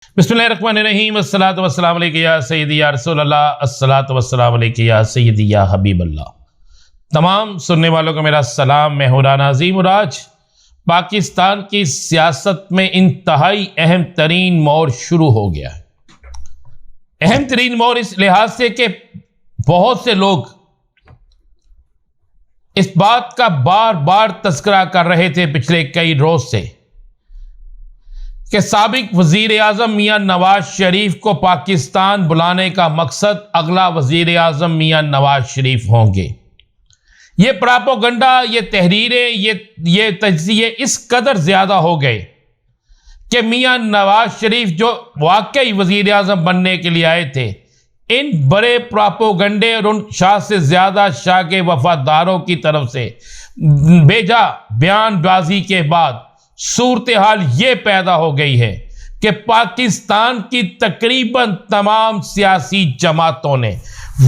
बिस्मिल्लाहिर्रहमानिर्रहीम अस्सलातु वस्सलामु अलैका या सय्यदी या रसूल अल्लाह अस्सलातु वस्सलामु अलैका या सय्यदी या हबीब अल्लाह। तमाम सुनने वालों को मेरा सलाम। मैं हूं राना अज़ीम और आज पाकिस्तान की सियासत में इंतहाई अहम तरीन मोड़ शुरू हो गया है। अहम तरीन मोड़ इस लिहाज से कि बहुत से लोग इस बात का बार बार तज़किरा कर रहे थे पिछले कई रोज से कि साबिक वजीर आजम मियां नवाज शरीफ को पाकिस्तान बुलाने का मकसद अगला वजीर आजम मियां नवाज शरीफ होंगे। ये प्रोपेगेंडा, ये तहरीरें, ये तज्जिए इस कदर ज्यादा हो गए कि मियां नवाज शरीफ जो वाकई वजीर आजम बनने के लिए आए थे, इन बड़े प्रोपेगेंडे और उन शाह से ज्यादा शाह के वफादारों की तरफ से भेजा बयानबाजी के बाद सूरत हाल ये पैदा हो गई है कि पाकिस्तान की तकरीबन तमाम सियासी जमातों ने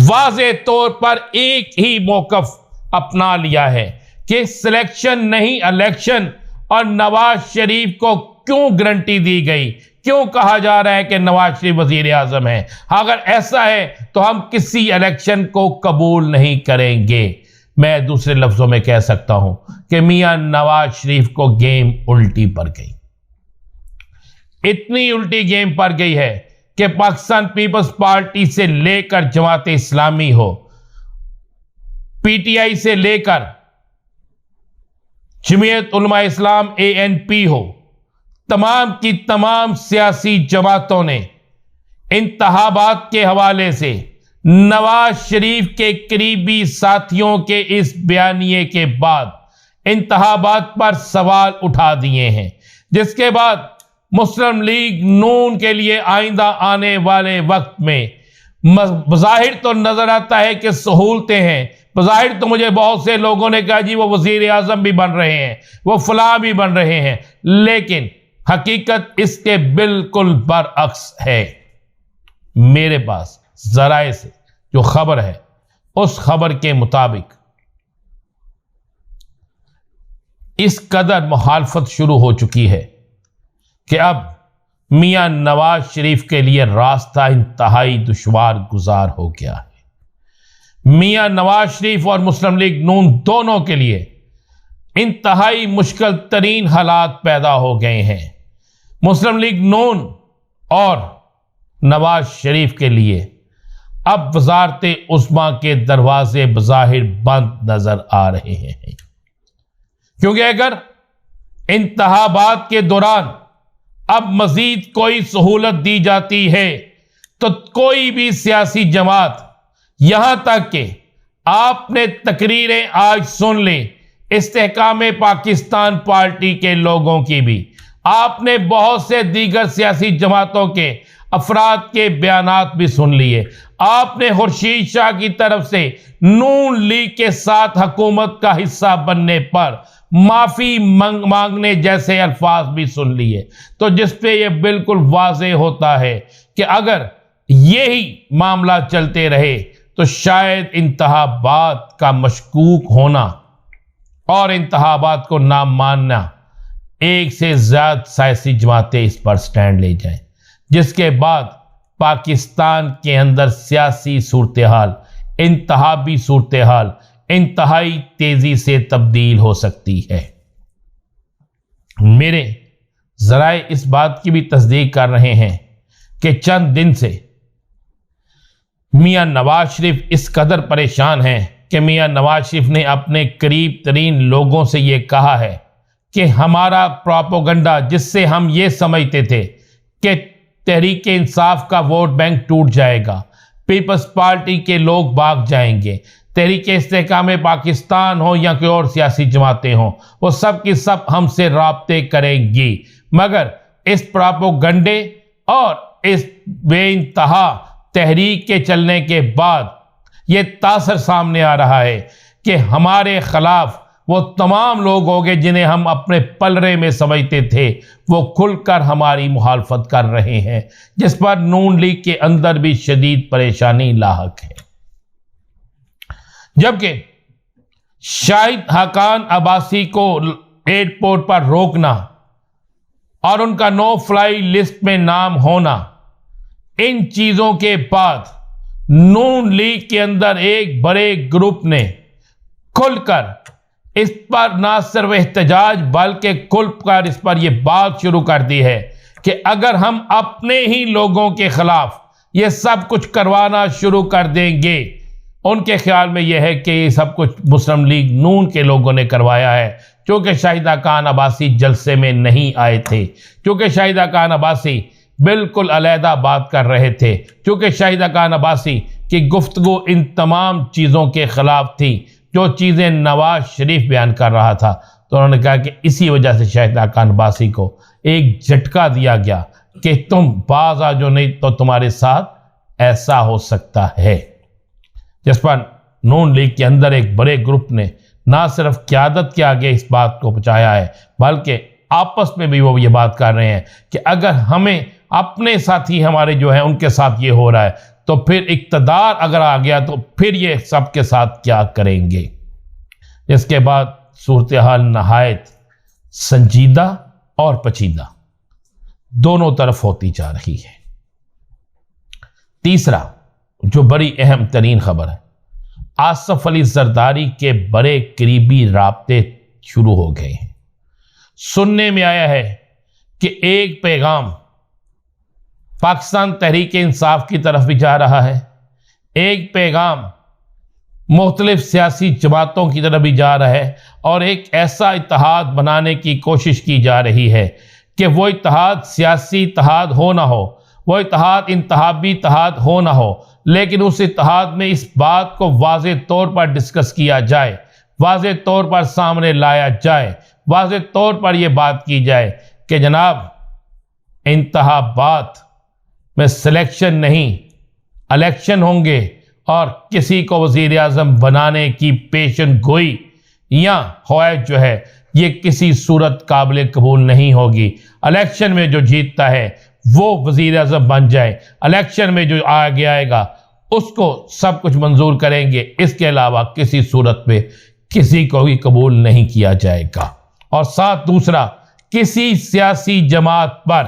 वाज़े तौर पर एक ही मौक़िफ़ अपना लिया है कि सिलेक्शन नहीं इलेक्शन। और नवाज शरीफ को क्यों गारंटी दी गई, क्यों कहा जा रहा है कि नवाज शरीफ वजीर आजम है? अगर ऐसा है तो हम किसी इलेक्शन को कबूल नहीं करेंगे। मैं दूसरे लफ्जों में कह सकता हूं कि मियां नवाज शरीफ को गेम उल्टी पड़ गई। इतनी उल्टी गेम पड़ गई है कि पाकिस्तान पीपल्स पार्टी से लेकर जमात इस्लामी हो, पीटीआई से लेकर जमीयत उलमा इस्लाम ANP हो, तमाम की तमाम सियासी जमातों ने इंतखाबात के हवाले से नवाज शरीफ के करीबी साथियों के इस बयानिए के बाद इंतखाबात पर सवाल उठा दिए हैं, जिसके बाद मुस्लिम लीग नून के लिए आइंदा आने वाले वक्त में बज़ाहिर तो नजर आता है कि सहूलतें हैं। बज़ाहिर तो मुझे बहुत से लोगों ने कहा जी वो वजीर आजम भी बन रहे हैं, वो फलां भी बन रहे हैं, लेकिन हकीकत इसके बिल्कुल बरअक्स है। मेरे पास ज़राए से जो खबर है, उस खबर के मुताबिक इस कदर मुखालफत शुरू हो चुकी है कि अब मियां नवाज शरीफ के लिए रास्ता इंतहाई दुश्वार गुजार हो गया है। मियां नवाज शरीफ और मुस्लिम लीग नून दोनों के लिए इंतहाई मुश्किल तरीन हालात पैदा हो गए हैं। मुस्लिम लीग नून और नवाज शरीफ के लिए अब वज़ारत उस्मा के दरवाजे बज़ाहिर बंद नजर आ रहे हैं, क्योंकि अगर इंतखाबात के दौरान अब मजीद कोई सहूलत दी जाती है तो कोई भी सियासी जमात, यहां तक कि आपने तकरीरें आज सुन ली इस्तेहकाम पाकिस्तान पार्टी के लोगों की भी, आपने बहुत से दीगर सियासी जमातों के अफराद के बयानात भी सुन लिए, आपने खुर्शीद शाह की तरफ से नून लीग के साथ हुकूमत का हिस्सा बनने पर माफी मांगने जैसे अल्फाज भी सुन लिए। तो जिस पे यह बिल्कुल वाज़ेह होता है कि अगर यही मामला चलते रहे तो शायद इंतखाबात का मशकूक होना और इंतखाबात को ना मानना, एक से ज्यादा सियासी जमातें इस पर स्टैंड ले जाएं, जिसके बाद पाकिस्तान के अंदर सियासी सूरत हाल, इंतहाबी सूरत हाल इंतहाई तेजी से तब्दील हो सकती है। मेरे जराए इस बात की भी तस्दीक कर रहे हैं कि चंद दिन से मियां नवाज शरीफ इस कदर परेशान हैं कि मियां नवाज शरीफ ने अपने करीब तरीन लोगों से यह कहा है कि हमारा प्रोपेगेंडा, जिससे हम ये समझते थे कि तहरीक इंसाफ का वोट बैंक टूट जाएगा, पीपल्स पार्टी के लोग भाग जाएंगे, तहरीक इस्तेहकाम पाकिस्तान हो या कोई और सियासी जमातें हों, वो सब की सब हमसे राब्ते करेंगी, मगर इस प्रोपेगेंडे और इस बेइंतहा तहरीक के चलने के बाद ये तासर सामने आ रहा है कि हमारे खिलाफ वो तमाम लोग हो गए जिन्हें हम अपने पलरे में समझते थे, वो खुलकर हमारी मुखालफत कर रहे हैं, जिस पर नून लीग के अंदर भी शदीद परेशानी लाहक है। जबकि शाहिद हकान अब्बासी को एयरपोर्ट पर रोकना اور ان کا نو فلائی لسٹ میں نام ہونا، ان چیزوں کے بعد نون لیگ کے اندر ایک بڑے گروپ نے کھل کر اس پر نہ صرف احتجاج بلکہ کھل کر اس پر یہ بات شروع کر دی ہے کہ اگر ہم اپنے ہی لوگوں کے خلاف یہ سب کچھ کروانا شروع کر دیں گے، ان کے خیال میں یہ ہے کہ یہ سب کچھ مسلم لیگ نون کے لوگوں نے کروایا ہے، چونکہ شاہدہ خان عباسی جلسے میں نہیں آئے تھے، چونکہ شاہدہ خان عباسی بالکل علیحدہ بات کر رہے تھے، چونکہ شاہدہ خان عباسی کی گفتگو ان تمام چیزوں کے خلاف تھی جو چیزیں نواز شریف بیان کر رہا تھا۔ تو انہوں نے کہا کہ اسی وجہ سے شاہدہ خان عباسی کو ایک جھٹکا دیا گیا کہ تم باز آ جو نہیں تو تمہارے ساتھ ایسا ہو سکتا ہے، جس پر نون لیگ کے اندر ایک بڑے گروپ نے نہ صرف قیادت کے آگے اس بات کو پہنچایا ہے بلکہ آپس میں بھی وہ یہ بات کر رہے ہیں کہ اگر ہمیں اپنے ساتھی ہمارے جو ہیں ان کے ساتھ یہ ہو رہا ہے تو پھر اقتدار اگر آ گیا تو پھر یہ سب کے ساتھ کیا کریں گے۔ اس کے بعد صورتحال نہایت سنجیدہ اور پیچیدہ دونوں طرف ہوتی جا رہی ہے۔ تیسرا جو بڑی اہم ترین خبر ہے، آصف علی زرداری کے بڑے قریبی رابطے شروع ہو گئے ہیں۔ سننے میں آیا ہے کہ ایک پیغام پاکستان تحریک انصاف کی طرف بھی جا رہا ہے، ایک پیغام مختلف سیاسی جماعتوں کی طرف بھی جا رہا ہے، اور ایک ایسا اتحاد بنانے کی کوشش کی جا رہی ہے کہ وہ اتحاد سیاسی اتحاد ہو نہ ہو، وہ اتحاد انتخابی اتحاد ہو نہ ہو، لیکن اس اتحاد میں اس بات کو واضح طور پر ڈسکس کیا جائے، واضح طور پر سامنے لایا جائے، واضح طور پر یہ بات کی جائے کہ جناب انتخابات میں سلیکشن نہیں، الیکشن ہوں گے، اور کسی کو وزیر اعظم بنانے کی پیشن گوئی یا خواہش جو ہے یہ کسی صورت قابل قبول نہیں ہوگی۔ الیکشن میں جو جیتتا ہے وہ وزیر اعظم بن جائے، الیکشن میں جو آگے آئے گا اس کو سب کچھ منظور کریں گے، اس کے علاوہ کسی صورت میں کسی کو بھی قبول نہیں کیا جائے گا۔ اور ساتھ دوسرا، کسی سیاسی جماعت پر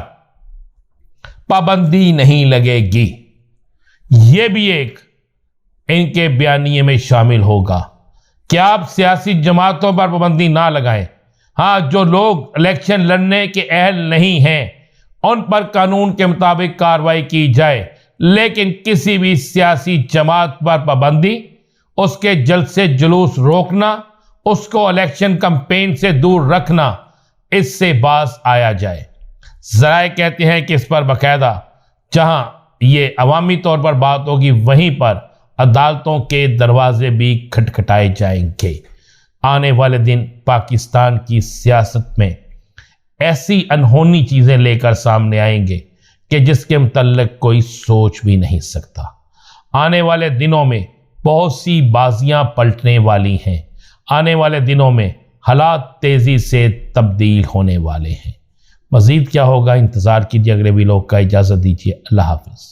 پابندی نہیں لگے گی، یہ بھی ایک ان کے بیانیے میں شامل ہوگا کہ آپ سیاسی جماعتوں پر پابندی نہ لگائیں۔ ہاں، جو لوگ الیکشن لڑنے کے اہل نہیں ہیں ان پر قانون کے مطابق کارروائی کی جائے، لیکن کسی بھی سیاسی جماعت پر پابندی، اس کے جلسے جلوس روکنا، اس کو الیکشن کمپین سے دور رکھنا، اس سے باز آیا جائے۔ ذرائع کہتے ہیں کہ اس پر باقاعدہ جہاں یہ عوامی طور پر بات ہوگی وہیں پر عدالتوں کے دروازے بھی کھٹکھٹائے جائیں گے۔ آنے والے دن پاکستان کی سیاست میں ایسی انہونی چیزیں لے کر سامنے آئیں گے کہ جس کے متعلق کوئی سوچ بھی نہیں سکتا۔ آنے والے دنوں میں بہت سی بازیاں پلٹنے والی ہیں، آنے والے دنوں میں حالات تیزی سے تبدیل ہونے والے ہیں۔ مزید کیا ہوگا انتظار کیجیے اگلے ویلوگ کا۔ اجازت دیجیے، اللہ حافظ۔